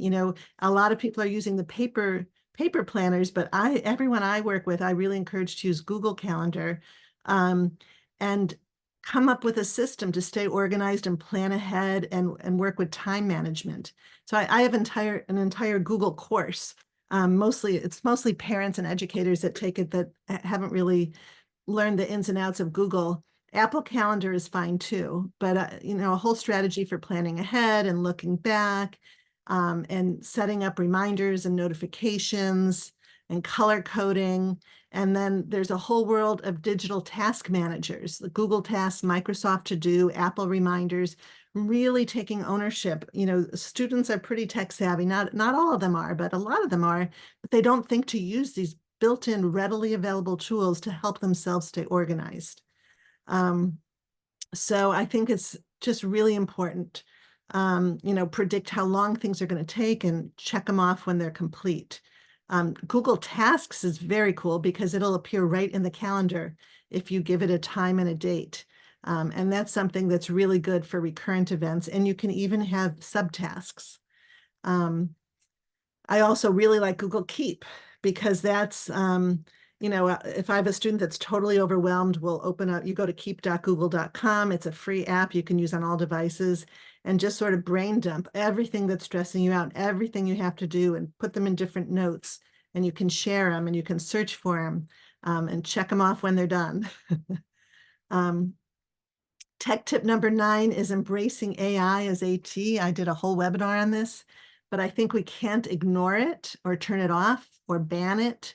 A lot of people are using the paper planners, but everyone I work with, I really encourage to use Google Calendar and come up with a system to stay organized and plan ahead and work with time management. So I have an entire Google course. It's mostly parents and educators that take it that haven't really learned the ins and outs of Google. Apple Calendar is fine too, but a whole strategy for planning ahead and looking back and setting up reminders and notifications and color coding. And then there's a whole world of digital task managers, the Google Tasks, Microsoft To Do, Apple Reminders, really taking ownership. Students are pretty tech savvy. Not all of them are, but a lot of them are, but they don't think to use these built-in, readily available tools to help themselves stay organized. So I think it's just really important, predict how long things are going to take and check them off when they're complete. Google Tasks is very cool because it'll appear right in the calendar if you give it a time and a date. And that's something that's really good for recurrent events. And you can even have subtasks. I also really like Google Keep because that's, if I have a student that's totally overwhelmed, we'll open up, you go to keep.google.com. It's a free app you can use on all devices and just sort of brain dump everything that's stressing you out, everything you have to do, and put them in different notes. And you can share them and you can search for them and check them off when they're done. Tech tip number 9 is embracing AI as AT. I did a whole webinar on this, but I think we can't ignore it or turn it off or ban it.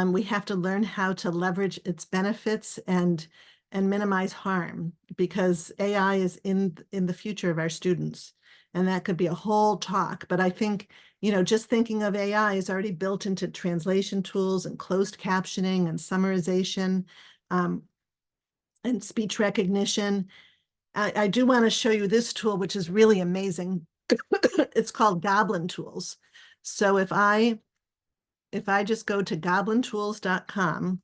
We have to learn how to leverage its benefits and minimize harm, because AI is in the future of our students. And that could be a whole talk, but I think, just thinking of AI is already built into translation tools and closed captioning and summarization. And speech recognition. I do want to show you this tool, which is really amazing. It's called Goblin Tools. So if I just go to goblintools.com,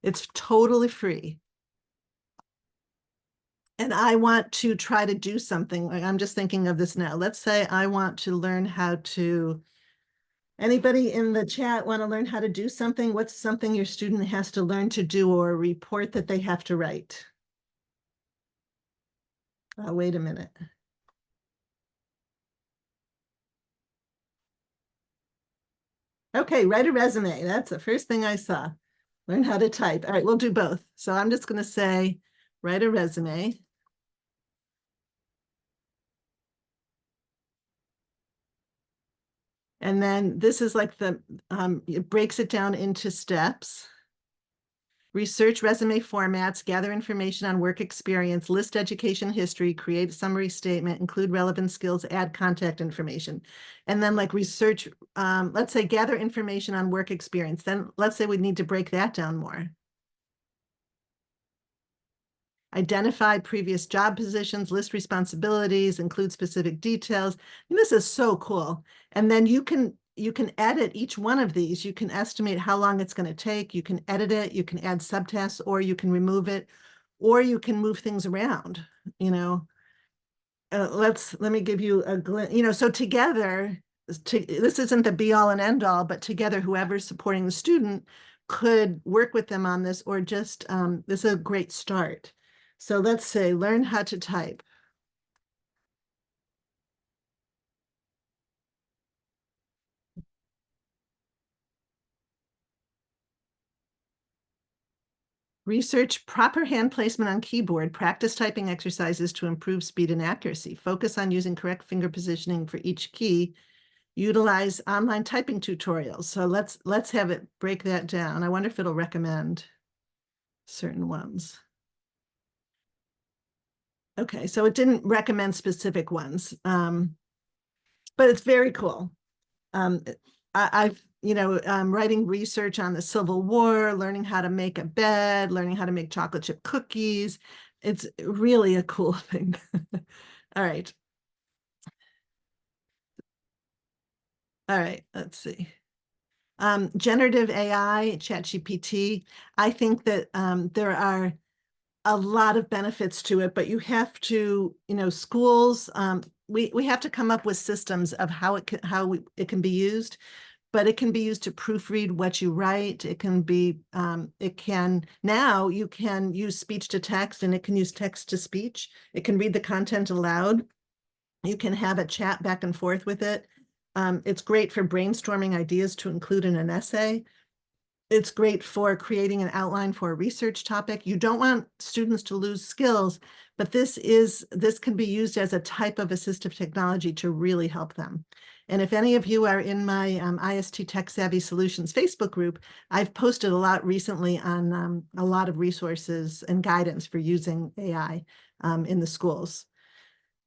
it's totally free. And I want to try to do something. Like, I'm just thinking of this now. Let's say I want to learn how to, anybody in the chat want to learn how to do something? What's something your student has to learn to do, or a report that they have to write? Wait a minute. Okay, write a resume. That's the first thing I saw. Learn how to type. All right, we'll do both. So I'm just going to say, write a resume. And then this is like it breaks it down into steps. Research resume formats, gather information on work experience, list education history, create a summary statement, include relevant skills, add contact information. And then like research, let's say gather information on work experience. Then let's say we need to break that down more. Identify previous job positions, list responsibilities, include specific details. And this is so cool. And then you can edit each one of these. You can estimate how long it's going to take. You can edit it. You can add subtasks, or you can remove it, or you can move things around. Let me give you a glimpse. So together, this isn't the be all and end all, but together, whoever's supporting the student could work with them on this, or just this is a great start. So let's say learn how to type. Research proper hand placement on keyboard, practice typing exercises to improve speed and accuracy, focus on using correct finger positioning for each key, utilize online typing tutorials. So let's have it break that down. I wonder if it'll recommend certain ones. Okay, so it didn't recommend specific ones, but it's very cool. I've writing research on the Civil War, learning how to make a bed, learning how to make chocolate chip cookies. It's really a cool thing. All right. All right, let's see. Generative AI, ChatGPT. I think that there are a lot of benefits to it, but you have to, schools, we have to come up with systems of how it can be used. But it can be used to proofread what you write. It can be, now you can use speech to text, and it can use text to speech. It can read the content aloud. You can have a chat back and forth with it. It's great for brainstorming ideas to include in an essay. It's great for creating an outline for a research topic. You don't want students to lose skills, but this can be used as a type of assistive technology to really help them. And if any of you are in my IST Tech Savvy Solutions Facebook group, I've posted a lot recently on a lot of resources and guidance for using AI in the schools.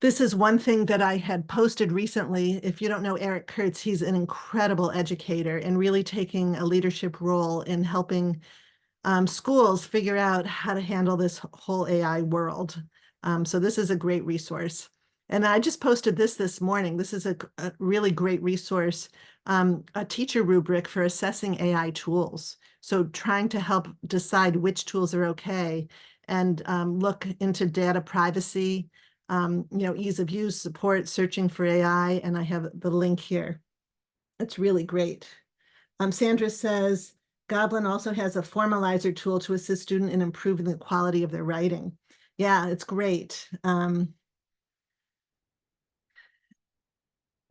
This is one thing that I had posted recently. If you don't know Eric Kurtz, he's an incredible educator and really taking a leadership role in helping schools figure out how to handle this whole AI world. So this is a great resource. And I just posted this morning. This is a really great resource a teacher rubric for assessing AI tools. So trying to help decide which tools are okay and look into data privacy, ease of use, support, searching for AI, and I have the link here. It's really great. Sandra says, Goblin also has a formalizer tool to assist students in improving the quality of their writing. Yeah, it's great.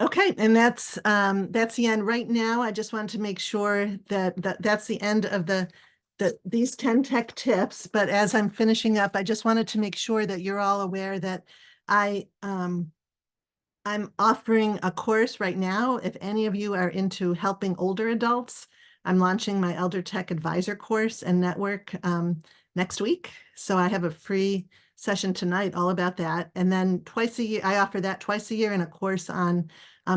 Okay, and that's the end. Right now, I just wanted to make sure that that's the end of these 10 tech tips. But as I'm finishing up, I just wanted to make sure that you're all aware that I'm offering a course right now. If any of you are into helping older adults, I'm launching my Elder Tech Advisor course and network next week. So I have a free session tonight all about that. And then twice a year, I offer that twice a year and a course on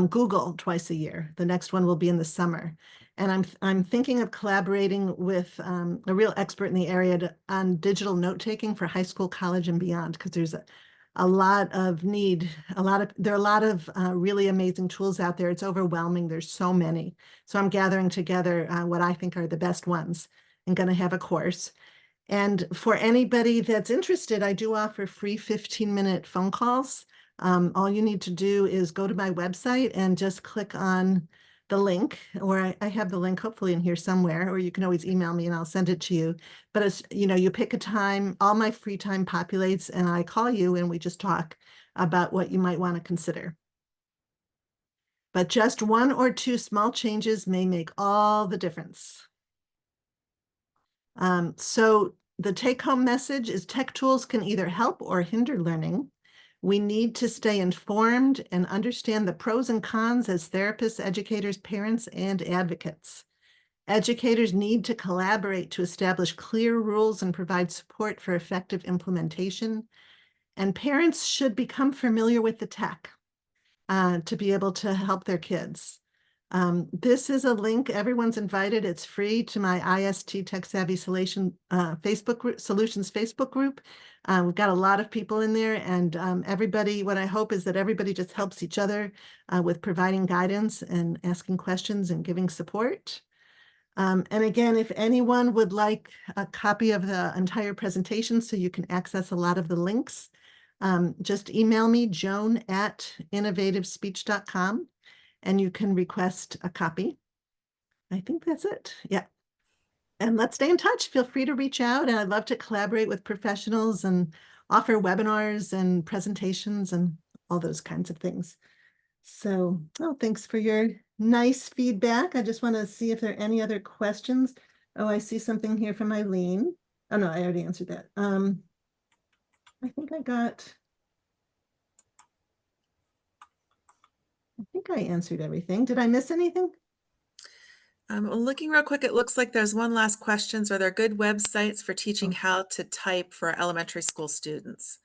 Google twice a year. The next one will be in the summer. And I'm thinking of collaborating with a real expert in the area on digital note-taking for high school, college, and beyond, because there's a lot of need, there are a lot of really amazing tools out there. It's overwhelming. There's so many. So I'm gathering together what I think are the best ones and going to have a course. And for anybody that's interested, I do offer free 15-minute phone calls. All you need to do is go to my website and just click on the link, or I have the link hopefully in here somewhere, or you can always email me and I'll send it to you. But it's, you pick a time, all my free time populates and I call you and we just talk about what you might want to consider. But just one or two small changes may make all the difference. So the take-home message is tech tools can either help or hinder learning. We need to stay informed and understand the pros and cons as therapists, educators, parents, and advocates. Educators need to collaborate to establish clear rules and provide support for effective implementation. And parents should become familiar with the tech to be able to help their kids. This is a link. Everyone's invited. It's free to my IST Tech Savvy Solutions Facebook group. We've got a lot of people in there, and everybody. What I hope is that everybody just helps each other with providing guidance and asking questions and giving support. And again, if anyone would like a copy of the entire presentation so you can access a lot of the links, just email me, joan@innovativespeech.com. and you can request a copy. I think that's it. Yeah. And let's stay in touch. Feel free to reach out. And I'd love to collaborate with professionals and offer webinars and presentations and all those kinds of things. So, thanks for your nice feedback. I just want to see if there are any other questions. Oh, I see something here from Eileen. Oh, no, I already answered that. I think I answered everything. Did I miss anything? Looking real quick, it looks like there's one last question. Are there good websites for teaching how to type for elementary school students?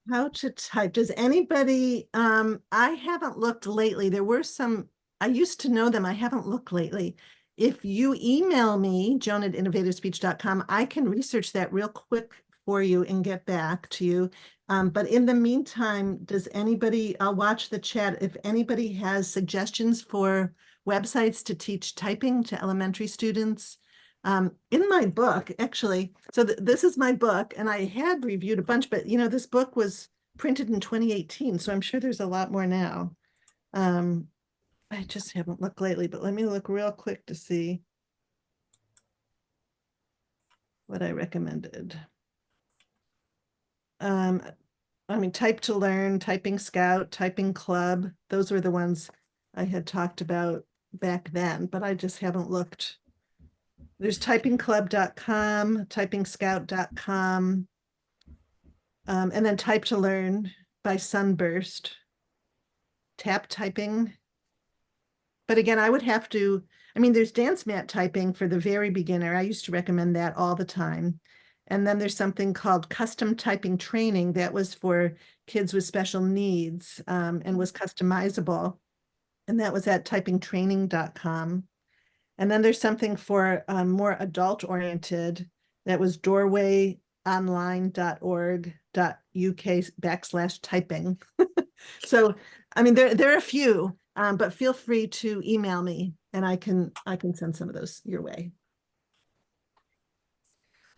How to type. Does anybody, I haven't looked lately. There were some, I used to know them. I haven't looked lately. If you email me, joan@innovativespeech.com, I can research that real quick for you and get back to you. But in the meantime, does anybody, I'll watch the chat. If anybody has suggestions for websites to teach typing to elementary students, in my book, actually, so this is my book, and I had reviewed a bunch, but this book was printed in 2018, so I'm sure there's a lot more now. I just haven't looked lately, but let me look real quick to see what I recommended. Type to Learn, Typing Scout, Typing Club. Those were the ones I had talked about back then, but I just haven't looked. There's typingclub.com, typingscout.com, and then Type to Learn by Sunburst, Tap Typing. But again, I would have to, there's dance mat typing for the very beginner. I used to recommend that all the time. And then there's something called custom typing training that was for kids with special needs and was customizable. And that was at typingtraining.com. And then there's something for more adult oriented that was doorwayonline.org.uk/typing. So, there are a few. But feel free to email me and I can send some of those your way.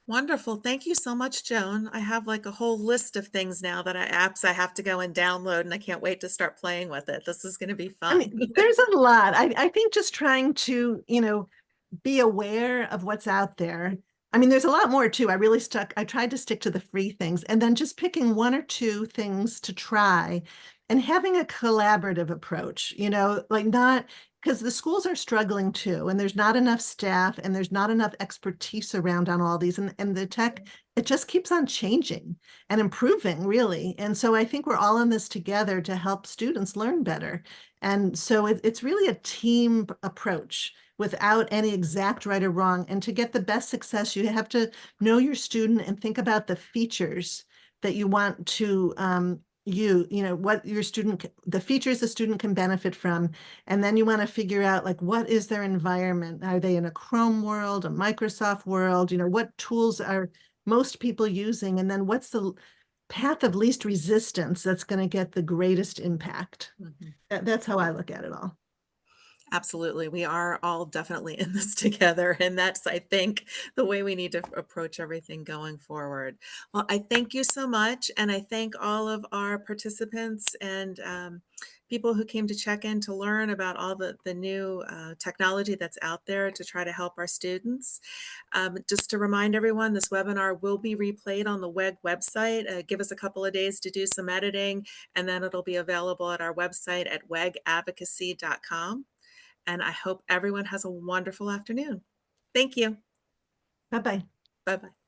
Wonderful. Thank you so much, Joan. I have like a whole list of things now that apps I have to go and download, and I can't wait to start playing with it. This is going to be I mean, fun. there's a lot. I think just trying to, be aware of what's out there. I mean, there's a lot more too. I tried to stick to the free things and then just picking one or two things to try and having a collaborative approach, like not because the schools are struggling too, and there's not enough staff and there's not enough expertise around on all these. And the tech, it just keeps on changing and improving, really. And so I think we're all in this together to help students learn better. And so it's really a team approach without any exact right or wrong. And to get the best success, you have to know your student and think about the features that you want to what your student, the features the student can benefit from. And then you want to figure out like, what is their environment? Are they in a Chrome world, a Microsoft world? What tools are most people using? And then what's the path of least resistance that's going to get the greatest impact? That's how I look at it all. Absolutely. We are all definitely in this together. And that's, I think, the way we need to approach everything going forward. Well, I thank you so much. And I thank all of our participants and people who came to check in to learn about all the new technology that's out there to try to help our students. Just to remind everyone, this webinar will be replayed on the WEG website. Give us a couple of days to do some editing, and then it'll be available at our website at wegadvocacy.com. And I hope everyone has a wonderful afternoon. Thank you. Bye-bye. Bye-bye.